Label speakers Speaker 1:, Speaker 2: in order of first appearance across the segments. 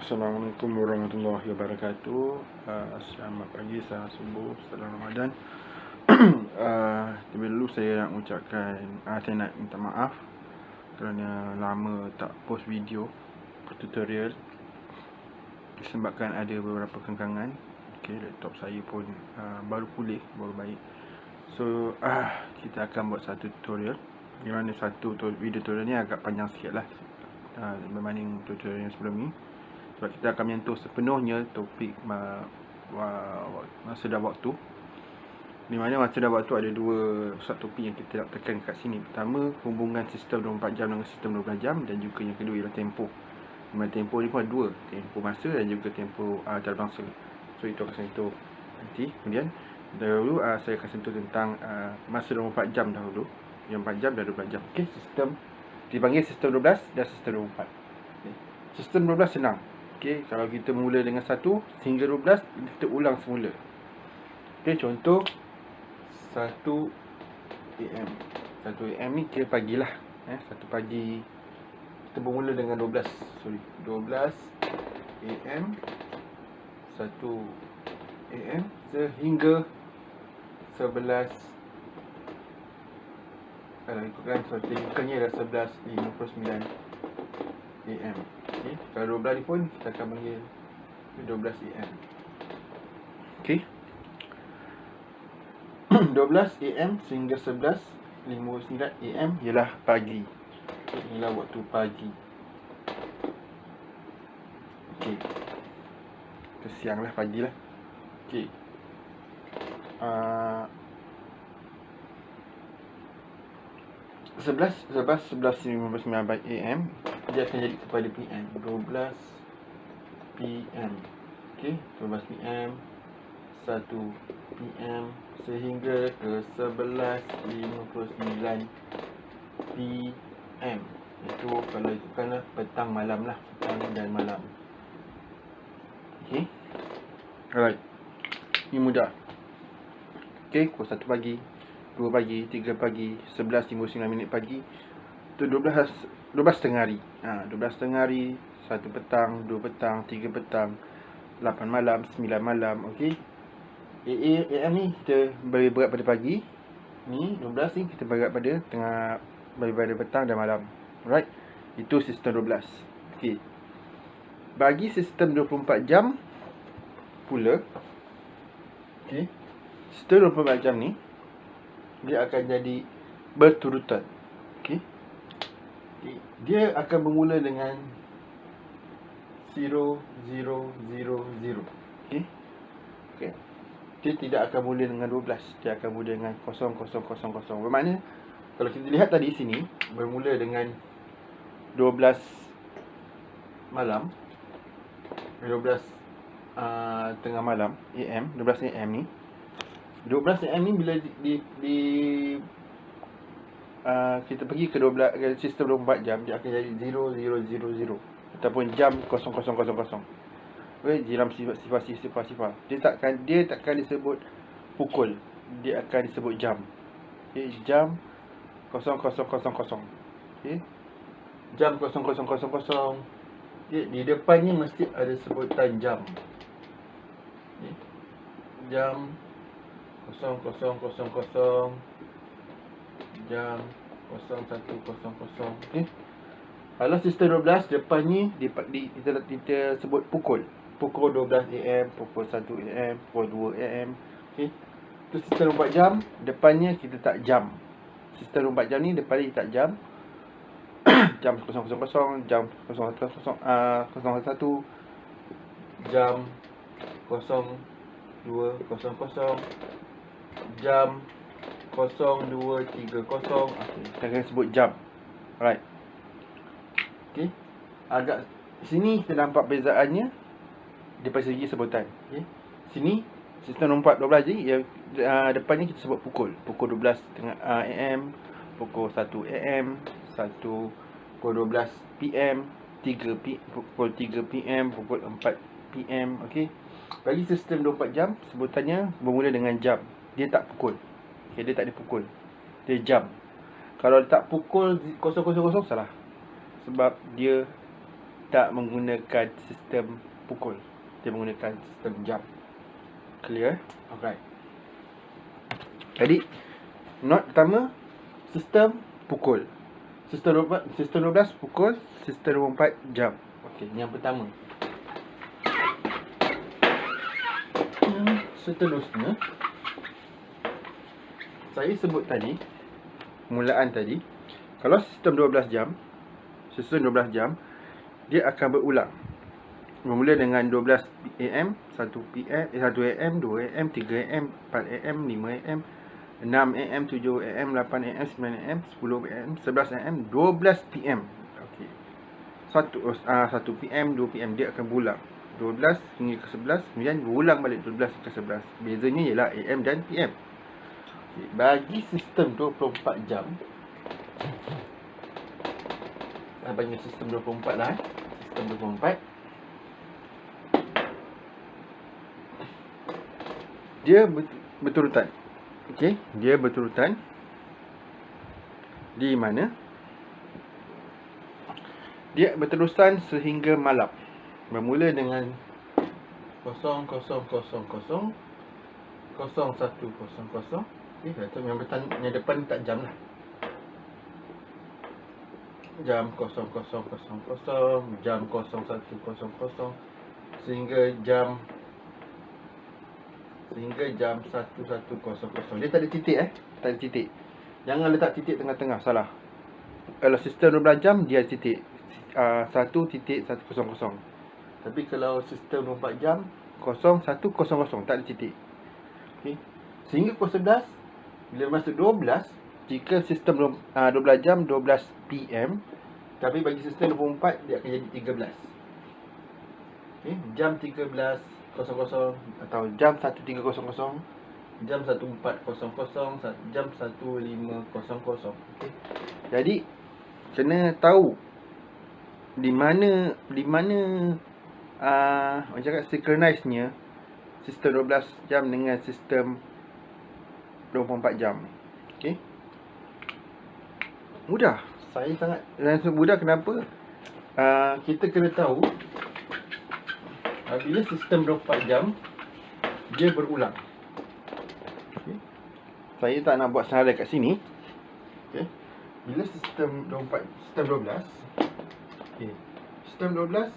Speaker 1: Assalamualaikum warahmatullahi wabarakatuh. Selamat pagi, selamat subuh, selamat Ramadan. Terlebih dulu saya nak ucapkan saya nak minta maaf kerana lama tak post video tutorial disebabkan ada beberapa kengkangan. Laptop saya pun baru pulih, baru baik. So kita akan buat satu tutorial di mana satu video tutorial ni agak panjang sikit lah berbanding tutorial yang sebelum ni, sebab kita akan menyentuh sepenuhnya topik masa dan waktu, di mana masa dan waktu ada dua topik yang kita nak tekan kat sini. Pertama, hubungan sistem 24 jam dengan sistem 12 jam, dan juga yang kedua ialah tempoh. Di mana tempoh ni pun ada dua, tempoh masa dan juga tempoh antarabangsa. So itu akan sentuh nanti. Kemudian dahulu saya akan sentuh tentang masa 24 jam dahulu, yang 4 jam dan 12 jam. Sistem dipanggil sistem 12 dan sistem 24. Sistem 12 senang. Kalau kita mula dengan 1 hingga 12, kita ulang semula. Contoh 1 AM. 1 AM ni kira pagilah. 1 pagi. Kita bermula dengan 12 AM. 1 AM sehingga 11. Kalau ikutkan ikutkannya adalah 11.59 AM. Kalau 12 ni pun kita akan panggil 12 AM. 12 AM sehingga 11.59 AM ialah pagi. Inilah waktu pagi. Siang lah, pagi lah. 11.59 AM dia akan jadi kepada PM. 12 PM. 12 PM, 1 PM sehingga ke 11.59 PM. Itu kalau ikutkanlah petang malam lah, petang dan malam. Alright, ini mudah. Pukul 1 pagi, 2 pagi, 3 pagi, 11.59 pagi. Itu 12 tengah hari. 12 tengah hari, 1 petang, 2 petang, 3 petang, 8 malam, 9 malam. AM ni kita bagi berat pada pagi. Ni 12 ni kita berat pada tengah, bagi pada petang dan malam. Alright, itu sistem 12. Bagi sistem 24 jam pula, sistem 24 jam ni dia akan jadi berturutan. Dia akan bermula dengan 0, 0, 0, 0. Dia tidak akan mula dengan 12. Dia akan mula dengan 0, 0, 0, 0. Bermakna kalau kita lihat tadi sini, bermula dengan 12 malam, 12 tengah malam AM, 12 AM ni. 12 AM ni bila kita pergi ke 12 ke sistem 24 jam, dia akan jadi 0, 0, 0, 0 ataupun jam 0, 0, 0, 0. Dalam sifar. Dia takkan disebut pukul, dia akan disebut jam. Jam 0, 0, 0. Jam 0, 0, 0. Di depannya mesti ada sebutan jam. Jam 0, 0, 0. Jam 0100. Kalau sistem 12, depannya kita sebut pukul. Pukul 12 AM, pukul 1 AM, pukul 2 AM. Itu sistem 24 jam, depannya kita tak jam. Sistem 24 jam ni depannya kita tak jam. Jam 0, 0, jam 0, 1, jam 02, 00, jam 0230. Kita akan sebut jam. Alright. Agak sini kita nampak perbezaannya daripada segi sebutan. Sini sistem 12 je, depannya kita sebut pukul. Pukul 12 AM, pukul 1 AM, pukul 12 PM, pukul 3 PM, pukul 4 PM. Bagi sistem 24 jam, sebutannya bermula dengan jam. Dia tak pukul. Dia tak ada pukul. Dia jam. Kalau letak pukul 000 salah. Sebab dia tak menggunakan sistem pukul. Dia menggunakan sistem jam. Clear? Alright. Jadi note pertama, sistem pukul. Sistem 12 pukul, sistem 24 jam. Okey, yang pertama. Seterusnya, saya sebut tadi, permulaan tadi, kalau sistem 12 jam, dia akan berulang. Bermula dengan 12 AM, 1 PM, 1 AM, 2 AM, 3 AM, 4 AM, 5 AM, 6 AM, 7 AM, 8 AM, 9 AM, 10 AM, 11 AM, 12 PM. Okey. 1 PM, 2 PM dia akan berulang. 12 hingga ke 11, kemudian berulang balik 12 ke 11. Bezanya ialah AM dan PM. Okay. Bagi sistem 24 jam, saya panggil sistem 24 lah. Sistem 24, dia berturutan. Okey, dia berturutan di mana dia berterusan sehingga malam. Bermula dengan 0000 0100. Yang depan tak jam lah. Jam 0000, jam 0100, sehingga jam 1100. Dia tak ada titik tak ada titik. Jangan letak titik tengah-tengah, salah. Kalau sistem 12 jam dia ada titik 1.100. Tapi kalau sistem 24 jam 0100 tak ada titik. Okey. Sehingga pukul 11, bila masuk 12, jika sistem 12 jam 12 PM, tapi bagi sistem 24 dia akan jadi 13. Okey, jam 13.00 atau jam 13.00, jam 14.00, jam 15.00. Okey. Jadi kena tahu di mana macam cakap synchronize-nya sistem 12 jam dengan sistem 24 jam. Okey. Mudah. Saya sangat mudah. Kenapa? Kita kena tahu bila sistem 24 jam dia berulang. Okay. Saya tak nak buat senarai kat sini. Okay. Bila sistem 24, sistem 12, okay. Sistem 12,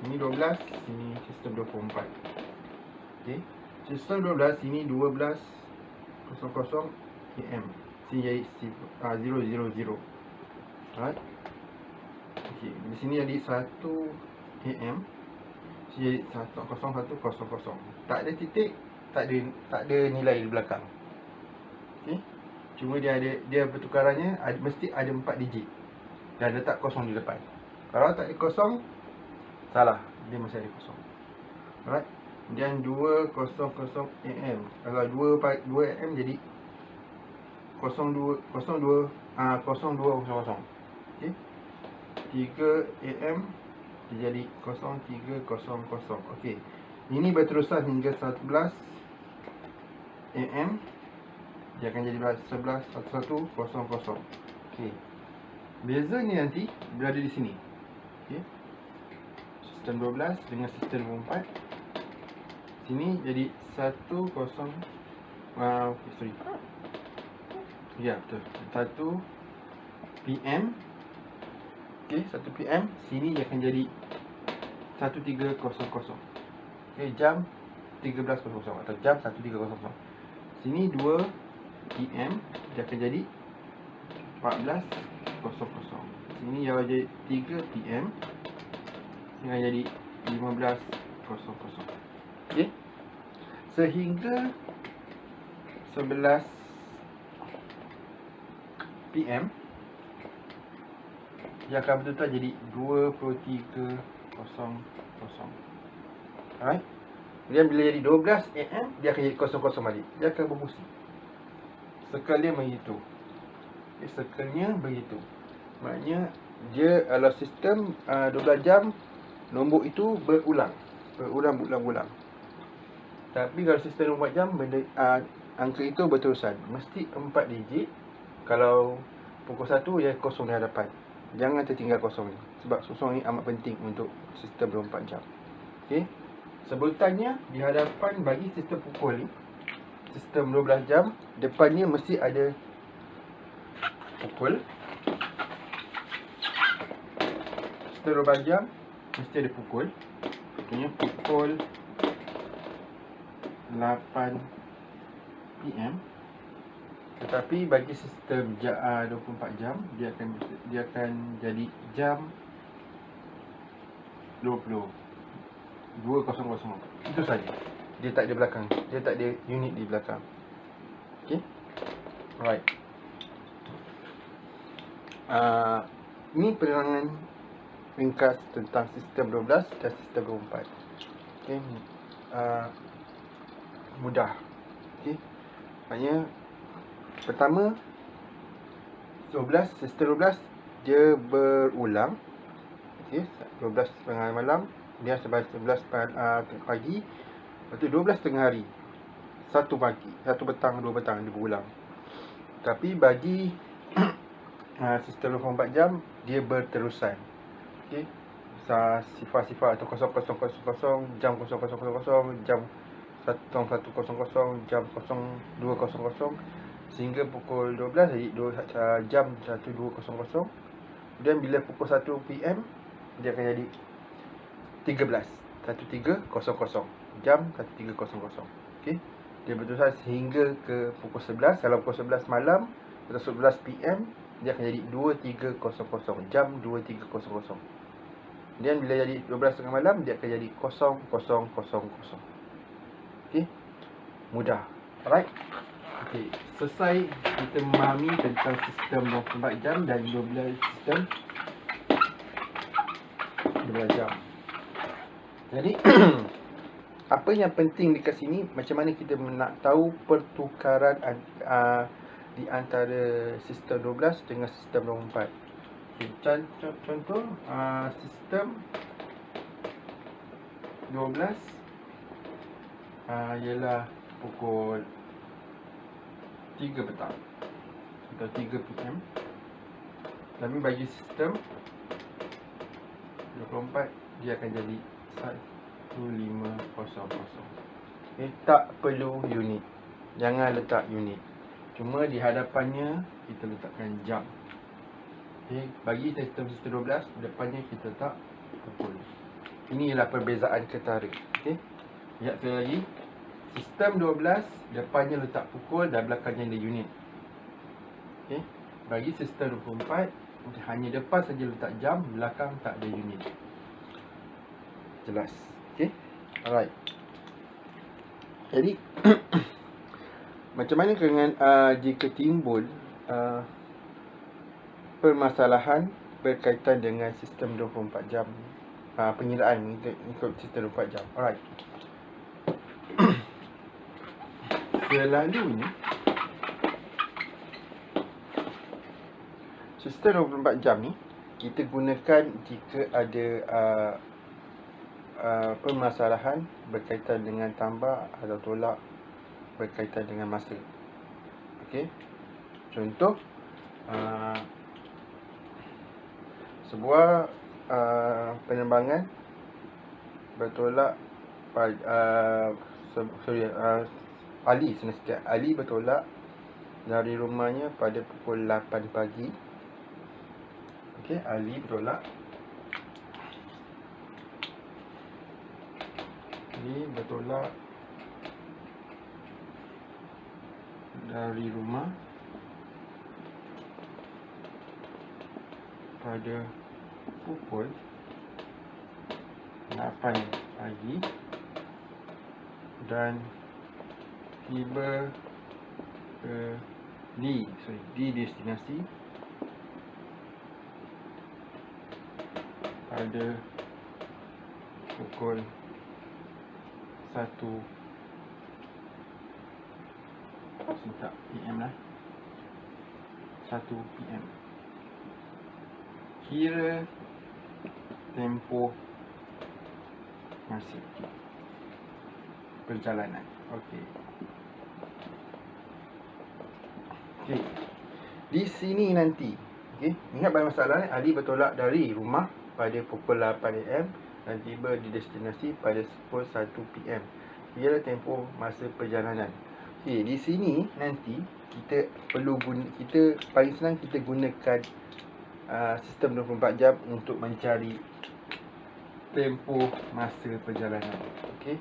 Speaker 1: ini 12, ini sistem 24. Okay. Sistem 12 ini 12.00 AM. Sini jadi 000. Alright. Okay. Di sini jadi 1 AM. Sini jadi 1.01.00. Tak ada titik, tak ada nilai di belakang. Okay. Cuma dia pertukarannya mesti ada 4 digit dan letak kosong di depan. Kalau tak ada kosong, salah, dia masih ada kosong. Alright. Dan 2.00 AM. Kalau 2 AM jadi 02.00. Okey. 3 AM dia jadi 03.00. Okey. Ini berterusan hingga 11 AM. Dia akan jadi 11.00. Okey. Bezanya nanti berada di sini. Okey. Sistem 12 dengan sistem 24. Sini jadi 10 ya, betul. 1 PM. Okey, 1 PM. Sini dia akan jadi 13.00. Okey, jam 13.00 atau jam 13.00. Sini 2 PM, dia akan jadi 14.00. Sini dia akan jadi 3 PM. Sini akan jadi 15.00. Okey. Sehingga 11 PM dia akan betul-betul jadi 23.00. Alright. Kemudian bila jadi 12 AM dia akan jadi 00 balik. Dia akan berfungsi. Circle dia begitu. Okay, circle-nya begitu. Maknanya dia adalah sistem 12 jam, nombor itu berulang. Berulang. Tapi kalau sistem 24 jam angka itu berterusan. Mesti 4 digit. Kalau pukul 1 dia kosong di hadapan. Jangan tertinggal kosong ni, sebab kosong ni amat penting untuk sistem 24 jam. Okey. Sebutannya di hadapan bagi sistem pukul ni, sistem 12 jam, depannya mesti ada pukul. Sistem 12 jam mesti ada pukul. Contohnya pukul 8 PM. Tetapi bagi sistem 24 jam, dia akan jadi jam 20. Itu saja. Dia tak ada belakang. Dia tak ada unit di belakang. Okey. Alright. Ini penerangan ringkas tentang sistem 12 dan sistem 24. Okey. Mudah. Okey. Maknanya pertama, sistem 12 dia berulang. Okey, 12 tengah malam, dia sampai 11 pagi. Lepas tu 12 tengah hari, 1 pagi, 1 petang, 2 petang, dia berulang. Tapi bagi sistem 24 jam, dia berterusan. Okey, sifar-sifar atau 0000, jam 0000, jam 1100, jam 0200, sehingga pukul 12 jadi jam 1200. Kemudian bila pukul 1 PM, dia akan jadi 13 jam 1300. Okey. Dia berterusan sehingga ke pukul 11. Kalau pukul 11 malam atau 11 PM, dia akan jadi 2300, jam 2300. Kemudian bila jadi 12 tengah malam, dia akan jadi 0000. Okey. Mudah. Alright. Okey, selesai kita memahami tentang sistem 24 jam dan 12 sistem 12 jam. Jadi apa yang penting dekat sini, macam mana kita nak tahu pertukaran di antara sistem 12 dengan sistem 24. Okay, contoh sistem 12 ialah pukul 3 petang atau 3 PM. Tapi bagi sistem 24, dia akan jadi 1500. Okay, tak perlu unit. Jangan letak unit. Cuma di hadapannya kita letakkan jam. Okay, bagi sistem 12, depannya kita letak pukul. Ini ialah perbezaan ketara. Okay, lihat sekali lagi. Sistem 12, depannya letak pukul dan belakangnya ada unit. Okay. Bagi sistem 24, hanya depan saja letak jam, belakang tak ada unit. Jelas. Okay. Alright. Jadi macam mana dengan jika timbul permasalahan berkaitan dengan sistem 24 jam, pengiraan ikut sistem 24 jam. Alright. Selalunya sistem 24 jam ni kita gunakan jika ada permasalahan berkaitan dengan tambah atau tolak berkaitan dengan masa. Okey. Contoh sebuah penerbangan bertolak Ali bertolak dari rumahnya pada pukul 8 pagi. Okey, Ali bertolak dari rumah pada pukul 8 pagi dan tiba di destinasi pada pukul 1 PM lah, 1 PM. Kira tempoh masa perjalanan. Okey. Di sini nanti Okey, ingat pada masalah ni, Ali bertolak dari rumah pada pukul 8 am dan tiba di destinasi pada pukul 1 pm. Ialah tempoh masa perjalanan. Okey, di sini nanti kita perlu kita paling senang kita gunakan sistem 24 jam untuk mencari tempoh masa perjalanan. Okey.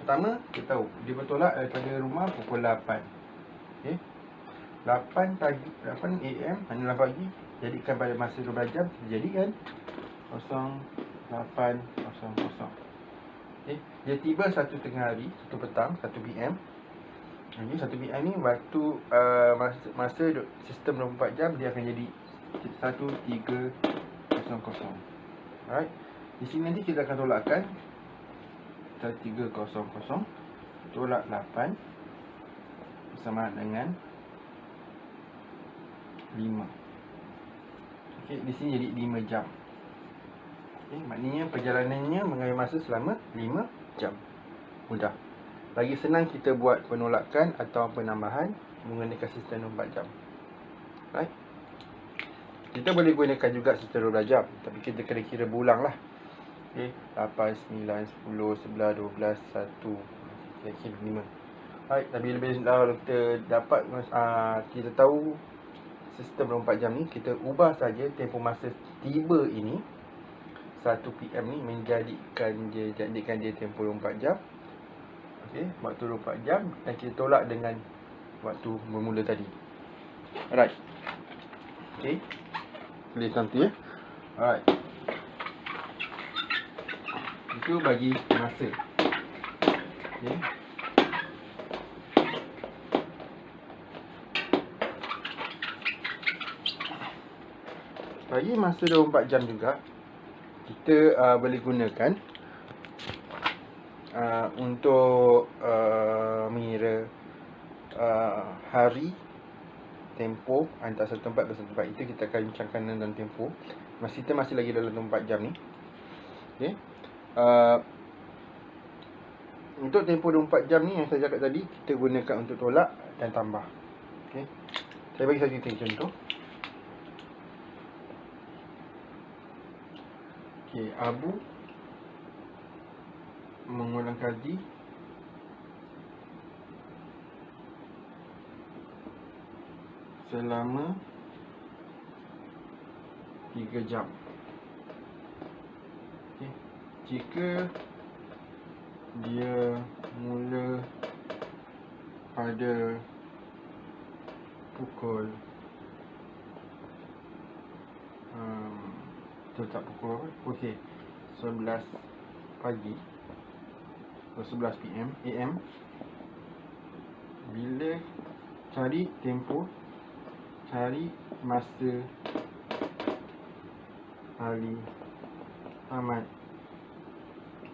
Speaker 1: Pertama, kita tahu dia bertolak daripada rumah pukul 8. Okey. 8 am, mana 8 pagi, jadikan pada masa 12 jam, kita jadikan 08.00. Okey. Dia tiba 1 tengah hari, 1 petang, 1 pm. Jadi 1 pm ni waktu masa sistem 24 jam dia akan jadi 1300. Alright. Di sini nanti kita akan tolakkan 1300 tolak 8 bersama dengan 5. Okey, di sini jadi 5 jam. Okey, maknanya perjalanannya mengambil masa selama 5 jam. Mudah. Lagi senang kita buat penolakan atau penambahan menggunakan sistem 24 jam. Right? Kita boleh gunakan juga sistem 12 jam, tapi kita kena kira berulang lah. Okay, 8, 9, 10, 11, 12, 1, 5. Right, tapi lebih kalau kita dapat kita tahu sistem 24 jam ni, kita ubah saja tempoh masa tiba ini 1 pm ni jadikan dia tempoh 24 jam. Okey, waktu 24 jam dan kita tolak dengan waktu bermula tadi. Alright. Okey. Boleh nanti ya. Alright. Itu bagi masa. Okey. Bagi masa 24 jam juga, kita boleh gunakan untuk mengira hari, tempoh antara satu tempat ke satu tempat. Itu kita akan bincangkan dalam tempoh. Kita masih lagi dalam 24 jam ni. Okay. Untuk tempoh 24 jam ni yang saya cakap tadi, kita gunakan untuk tolak dan tambah. Okay. Saya bagi satu contoh. Okay, Abu mengulang kaji selama 3 jam. Okay. Jika dia mula pada pukul tak pukul apa? Okey, 11 pagi atau 11 pm AM. Bila cari tempoh, cari masa Ali Ahmad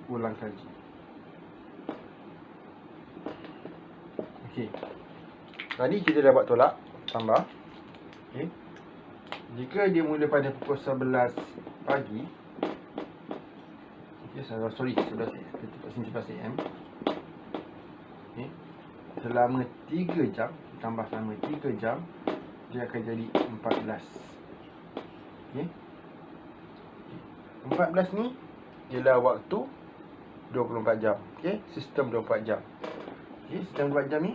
Speaker 1: ulang kaji. Okey. Tadi kita dah buat tolak, tambah. Okey. Jika dia mula pada pukul 11 pagi. Okey, sorry, 11 am. Okey. Selama 3 jam, tambah selama 3 jam, dia akan jadi 14. Okey. 14 ni ialah waktu 24 jam. Okey, sistem 24 jam. Okey, sistem 24 jam ni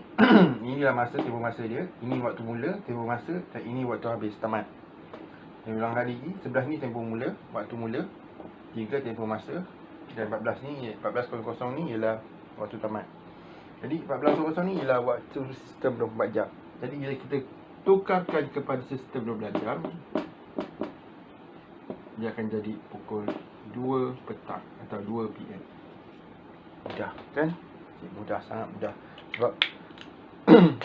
Speaker 1: inilah tempoh masa dia. Ini waktu mula, tempoh masa, dan ini waktu habis, tamat. Saya ulang kali lagi, 11 ni tempoh mula, waktu mula, 3 tempoh masa, dan 14 ni, 14.00 ni ialah waktu tamat. Jadi 14.00 ni ialah waktu sistem 24 jam. Jadi bila kita tukarkan kepada sistem 12 jam, dia akan jadi pukul 2 petang atau 2 pm. Mudah kan? Mudah, sangat mudah. Sebab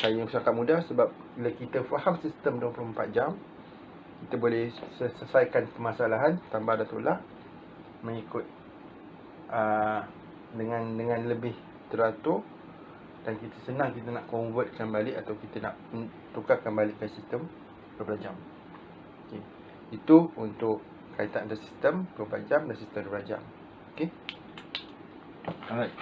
Speaker 1: saya cakap mudah sebab bila kita faham sistem 24 jam, kita boleh selesaikan permasalahan tambah dan tolak mengikut dengan lebih teratur, dan kita senang kita nak convertkan balik atau kita nak tukarkan balik ke sistem 12 jam. Okay. Itu untuk kaitan antara sistem 24 jam dan sistem 12 jam. Okay. Alright.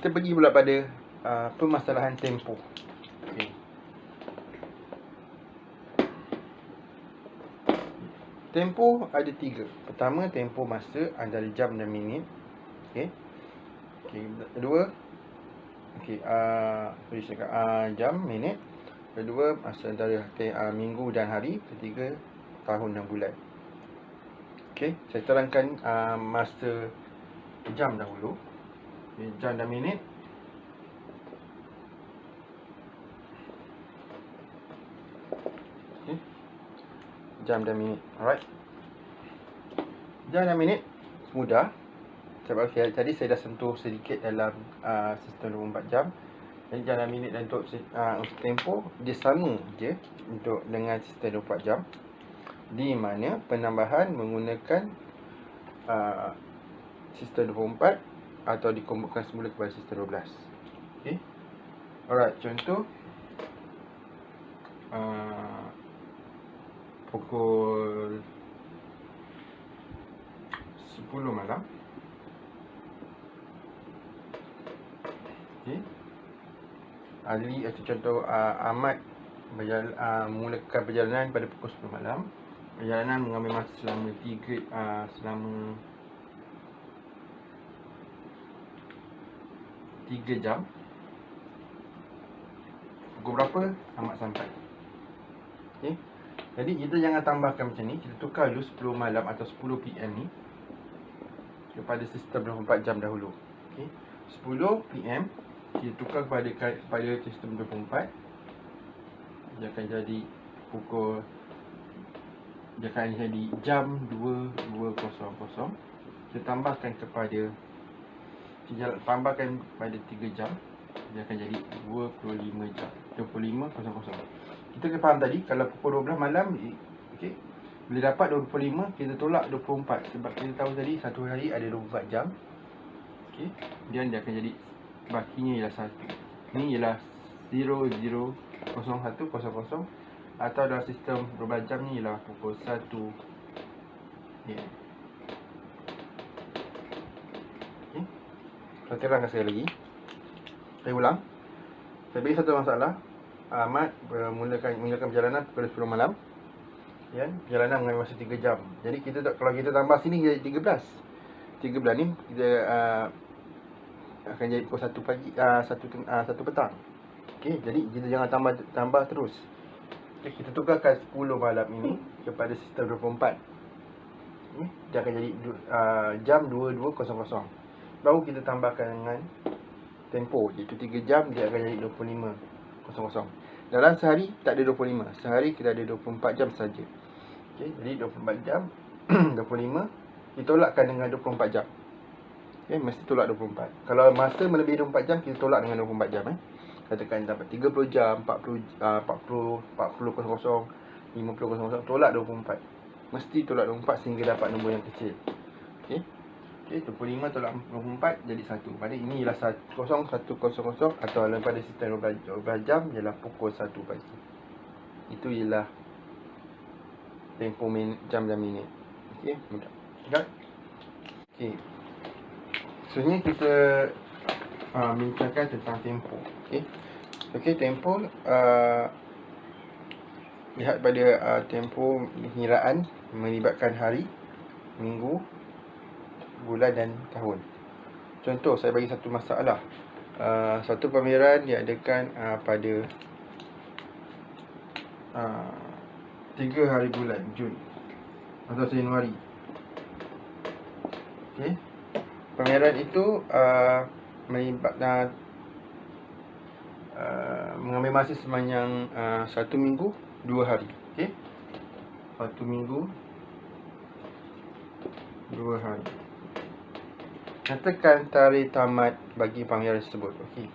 Speaker 1: kita pergi pula pada permasalahan tempoh. Okay. Tempoh ada 3. Pertama, tempoh masa antara jam dan minit. Okay. Kedua, boleh cakap jam, minit. Kedua, masa antara minggu dan hari. Ketiga, tahun dan bulan. Okay, saya terangkan masa jam dahulu. Jam dan minit. Okay. Jam dan minit. Alright. Jam dan minit mudah. Sebab tadi saya dah sentuh sedikit dalam sistem 24 jam. Jadi jam dan minit dan untuk tempoh dia sama je untuk dengan sistem 24 jam. Di mana penambahan menggunakan sistem 24 atau dikumpulkan semula kepada sistem 12. Okay. Alright, contoh pukul 10 malam. Okay. Ali atau contoh Ahmad mulakan perjalanan pada pukul 10 malam. Perjalanan mengambil masa selama 3 jam. Pukul berapa Ahmad sampai? Okay. Jadi kita jangan tambahkan macam ni. Kita tukar dulu 10 malam atau 10 PM ni kepada sistem 24 jam dahulu. Okay. 10 PM kita tukar kepada sistem 24. Dia akan jadi dia akan jadi jam 22.00. Kita tambahkan pada 3 jam. Dia akan jadi 25 jam. 25.00. Kita kena faham tadi kalau pukul 12 malam, okey, bila dapat 25 kita tolak 24 sebab kita tahu tadi satu hari ada 24 jam. Okey, kemudian dia akan jadi bakinya ialah 1. Ini ialah 00.01.00 atau dalam sistem 12 jam ni ialah pukul 1 PM. Okey. Saya terangkan sekali lagi. Saya ulang. Saya bagi satu masalah. Ahmad mulakan perjalanan pukul 10 malam. Ya, perjalanan mengambil masa 3 jam. Jadi kalau kita tambah sini jadi 13. 13 ni kita akan jadi pukul 1 pagi, 1 petang. Okey, jadi kita jangan tambah terus. Okay, kita tukarkan 10 malam ini kepada sistem 24. Okay, dia akan jadi jam 22.00. Baru kita tambahkan dengan tempoh, iaitu 3 jam, dia akan jadi 25.00. Dalam sehari tak ada 25. Sehari kita ada 24 jam saja. Okay, jadi 24 jam 25 ditolakkan dengan 24 jam. Okay, mesti tolak 24. Kalau masa melebihi 24 jam, kita tolak dengan 24 jam. Katakan dapat 30 jam, 40, 50.00, tolak 24. Mesti tolak 24 sehingga dapat nombor yang kecil. Okey. Okey, 25 tolak 24 jadi 1. Maksudnya ini ialah 01.00 atau dalam pada sistem 12 jam ialah pukul 1 pagi. Itu ialah tempoh jam dan minit. Okey, mudah. Okey. Sebenarnya kita bincangkan tentang tempoh. Okey, tempoh lihat pada tempoh pengiraan melibatkan hari, minggu, bulan dan tahun. Contoh, saya bagi satu masalah. Satu pameran diadakan pada 3 hari bulan Jun atau Januari. Okey. Pameran itu mengambil masa sepanjang 1 minggu 2 hari. Okey. 1 minggu 2 hari. Nyatakan tarikh tamat bagi pameran tersebut. Okey.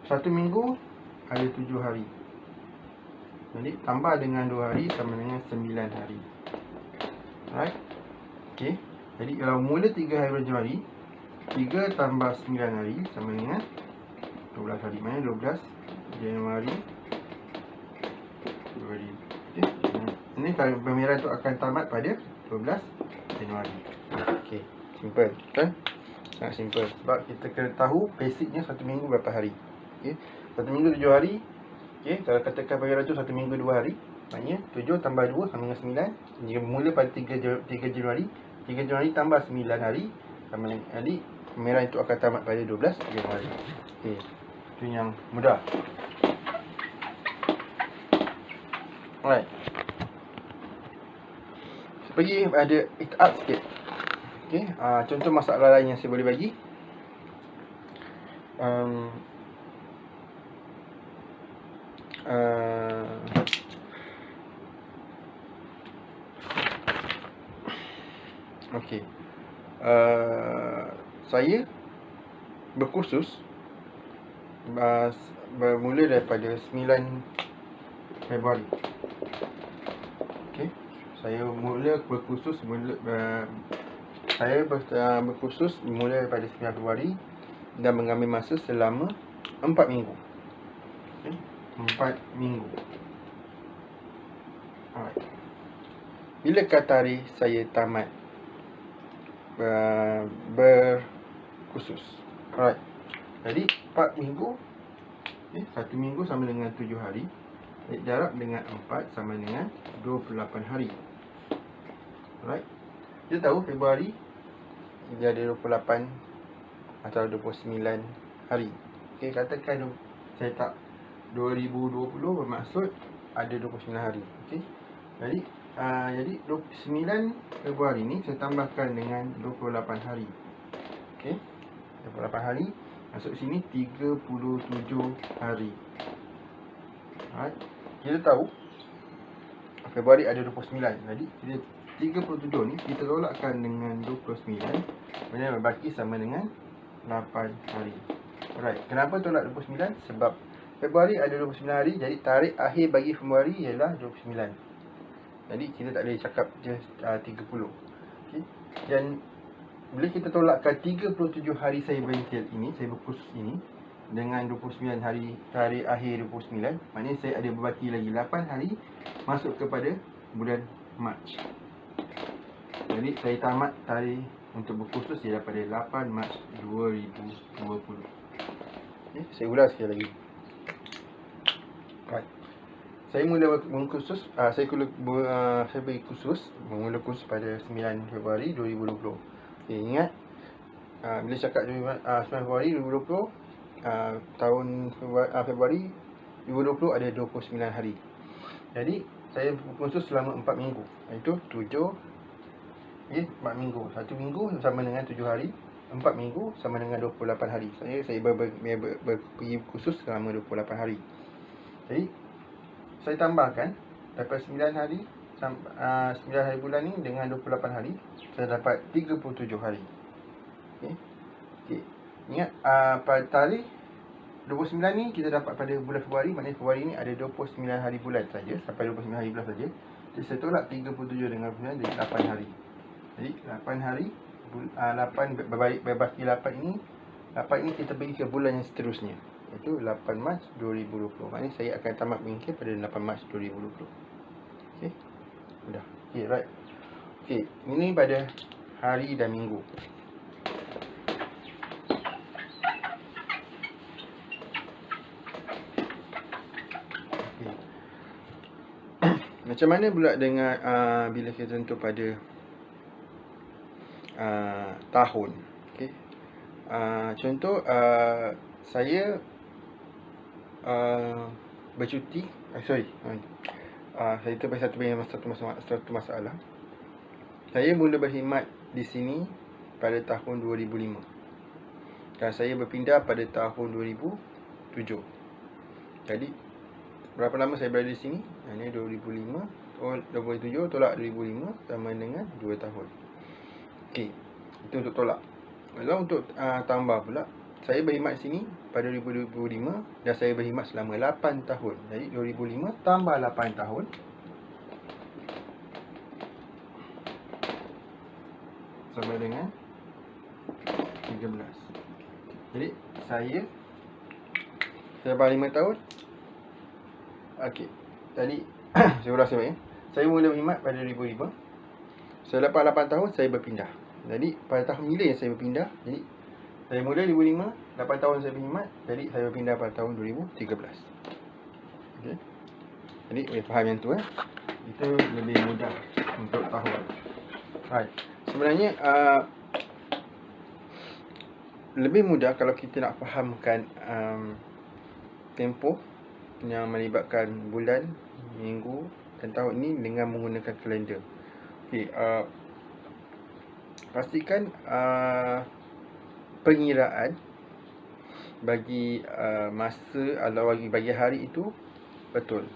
Speaker 1: 1 minggu ada 7 hari. Jadi tambah dengan 2 hari sama dengan 9 hari. Alright. Okey. Jadi kalau mula 3 hari bulan Januari, 3 tambah 9 hari sama dengan 12 hari. Mana 12 Januari 2000. Okay. Ini kalau pameran tu akan tamat pada 12 Januari. Okey, simple kan? Sangat simple. Sebab kita kena tahu basicnya satu minggu berapa hari. Okay. Satu minggu 7 hari. Okay. Kalau katakan bagi rajul satu minggu 2 hari, maknanya 7 tambah 2 sama dengan 9. Jika mula pada 3 Januari, 3 Januari tambah 9 hari sama dengan hari merah itu akan tamat pada 12 Januari. Okay. Itu yang mudah. Alright. Pergi ada it'ab sikit. Okay. Contoh masalah lain yang saya boleh bagi. Okay. Saya berkursus bermula daripada 9 Februari. Okay. Saya mula berkursus berkursus mula daripada 9 Februari dan mengambil masa selama 4 minggu. Okay. 4 minggu. Alright. Bilakah tarikh saya tamat berkursus? Alright. Jadi 4 minggu, okay, 1 minggu sama dengan 7 hari, darab dengan 4 sama dengan 28 hari. Alright. Kita tahu Februari dia ada 28 atau 29 hari. Okay, katakan saya tak 2020 bermaksud ada 29 hari. Okay. Jadi 9 Februari ni saya tambahkan dengan 28 hari. Okay. 28 hari masuk sini 37 hari. Alright. Kita tahu Februari ada 29. Jadi 37 ni kita tolakkan dengan 29, kemudian berbaki sama dengan 8 hari. Alright. Kenapa tolak 29? Sebab Februari ada 29 hari, jadi tarikh akhir bagi Februari ialah 29. Jadi kita tak boleh cakap je 30. Okay. Dan bila kita tolakkan 37 hari saya berintil ini, saya berkursus ini, dengan 29 hari tarikh akhir 29, maknanya saya ada berbaki lagi 8 hari masuk kepada bulan Mac. Jadi saya tamat tarikh untuk berkursus ialah pada 8 Mac 2020. Okay. Saya ulang sekali lagi. Right. Saya mula berkursus, saya pergi kursus, mula kursus pada 9 Februari 2020. Okay, ingat, bila cakap 9 Februari 2020, tahun Februari 2020 ada 29 hari. Jadi saya berkursus selama 4 minggu, iaitu 7, 4 minggu. 1 minggu sama dengan 7 hari, 4 minggu sama dengan 28 hari. Saya pergi kursus selama 28 hari. Jadi saya tambahkan daripada 9 hari 9 hari bulan ni dengan 28 hari, saya dapat 37 hari. Okey. Ingat, pada tarikh 29 ni kita dapat pada bulan Februari, maknanya Februari ni ada 29 hari bulan saja, sampai 29 hari bulan saja. Jadi saya tolak 37 dengan 9 jadi 8 hari. Jadi 8 hari, 8 berbaki 8 ini, 8 ini kita bagi ke bulan yang seterusnya, iaitu 8 Mac 2020. Maknanya saya akan tamat bengkel pada 8 Mac 2020. Okey. Sudah. Okey, right. Okey, ini pada hari dan minggu. Okey. Macam mana pula dengan bila kita tentu pada tahun? Okey. Contoh, saya bercuti, saya terbaik satu masalah. Saya mula berkhidmat di sini pada tahun 2005 dan saya berpindah pada tahun 2007. Jadi berapa lama saya berada di sini? Ini 2005, 2007 tolak 2005 sama dengan 2 tahun. Okey, itu untuk tolak. Kalau untuk tambah pula, saya berkhidmat sini pada 2005 dan saya berkhidmat selama 8 tahun. Jadi 2005 tambah 8 tahun sama dengan 13. Jadi saya dapat 5 tahun. Okey. Jadi saya ulas sebab ya. Saya mula berkhidmat pada 2005. Saya dapat 8 tahun saya berpindah. Jadi pada tahun bila yang saya berpindah, jadi Saya mula 2005, 8 tahun saya berkhidmat, jadi saya pindah pada tahun 2013. Okay. Jadi boleh faham yang tu itu lebih mudah untuk tahu. Right. Sebenarnya lebih mudah kalau kita nak fahamkan tempoh yang melibatkan bulan, minggu dan tahun ini dengan menggunakan kalender. Okay, pastikan pengiraan bagi masa atau bagi hari itu betul.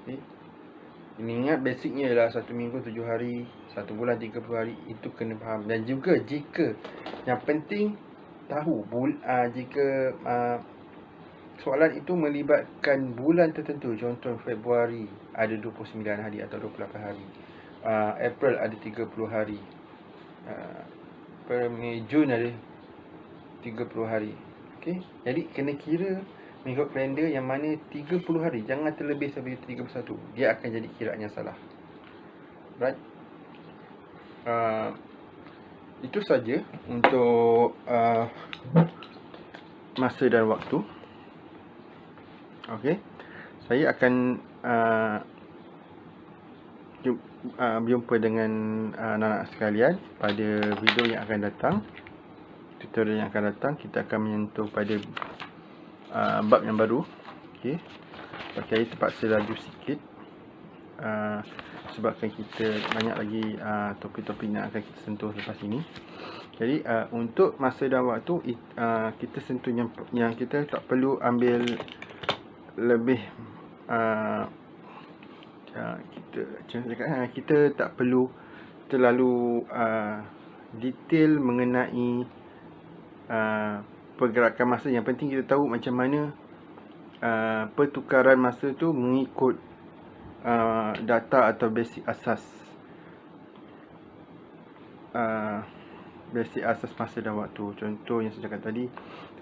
Speaker 1: Okay. Ini ingat basicnya ialah 1 minggu 7 hari, 1 bulan 30 hari, itu kena faham. Dan juga jika yang penting tahu jika soalan itu melibatkan bulan tertentu, contoh Februari ada 29 hari atau 28 hari, April ada 30 hari, Jun ada 30 hari. Okay? Jadi kena kira mengikut kalender yang mana 30 hari, jangan terlebih sampai 31. Dia akan jadi kiraan yang salah. Right? Itu saja untuk masa dan waktu. Okay. Saya akan jumpa dengan anak-anak sekalian pada video yang akan datang. Tutorial yang akan datang, kita akan menyentuh pada bab yang baru. Okay. Pakai terpaksa laju sikit sebabkan kita banyak lagi topik-topik yang akan kita sentuh lepas ini. Jadi untuk masa dan waktu kita sentuh yang kita tak perlu ambil lebih kita tak perlu terlalu detail mengenai pergerakan masa. Yang penting kita tahu macam mana pertukaran masa tu mengikut data atau basic asas masa dan waktu. Contoh yang saya cakap tadi,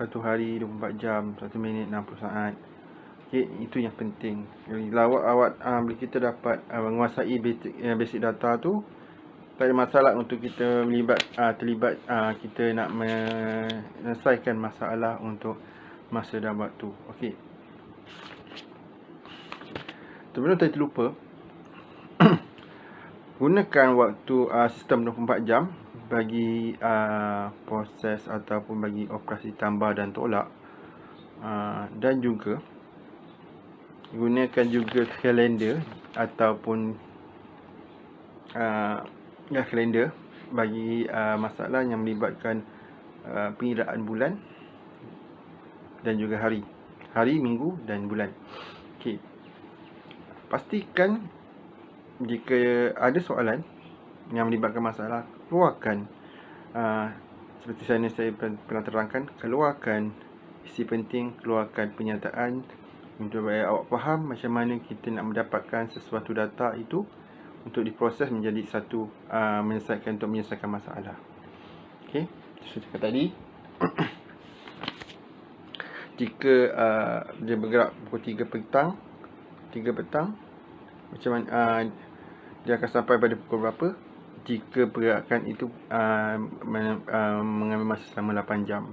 Speaker 1: 1 hari 24 jam, 1 minit 60 saat. Okay, itu yang penting. Bila bila kita dapat menguasai basic data tu, tak ada masalah untuk kita terlibat kita nak menyelesaikan masalah untuk masa dan waktu. Okey. Sebelum saya terlupa, gunakan waktu sistem 24 jam bagi proses ataupun bagi operasi tambah dan tolak, dan juga gunakan juga kalender ataupun kalender bagi masalah yang melibatkan pengiraan bulan dan juga hari, minggu dan bulan. Okey. Pastikan jika ada soalan yang melibatkan masalah, keluarkan seperti saya pernah terangkan, keluarkan isi penting, keluarkan pernyataan untuk awak faham macam mana kita nak mendapatkan sesuatu data itu untuk diproses menjadi satu menyelesaikan masalah. Okey, saya cakap tadi jika dia bergerak pukul 3 petang, macam mana dia akan sampai pada pukul berapa jika pergerakan itu mengambil masa selama 8 jam.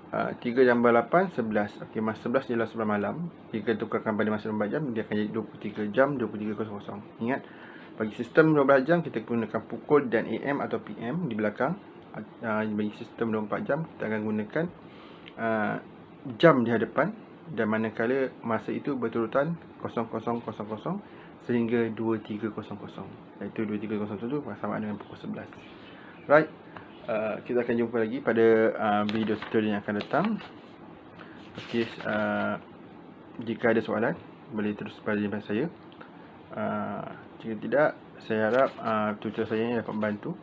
Speaker 1: 3 tambah 8, 11. Okey, masa 11 ialah 11 malam. Jika tukarkan pada masa 24 jam, dia akan jadi 23 jam, 23.00. Ingat, bagi sistem 12 jam, kita gunakan pukul dan AM atau PM di belakang. Bagi sistem 24 jam, kita akan gunakan jam di hadapan. Dan manakala masa itu berurutan 00:00 sehingga 23:00. Iaitu 23:00 itu sama dengan pukul 11. Right. Kita akan jumpa lagi pada video tutorial yang akan datang. Okey, jika ada soalan boleh terus pada jumpa saya. Jika tidak, saya harap tutorial saya ini dapat membantu.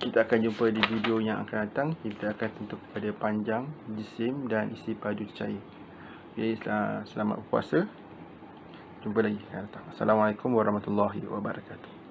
Speaker 1: Kita akan jumpa di video yang akan datang. Kita akan tentu pada panjang, jisim dan isi padu cair. Okey, selamat berpuasa. Jumpa lagi akan datang. Assalamualaikum warahmatullahi wabarakatuh.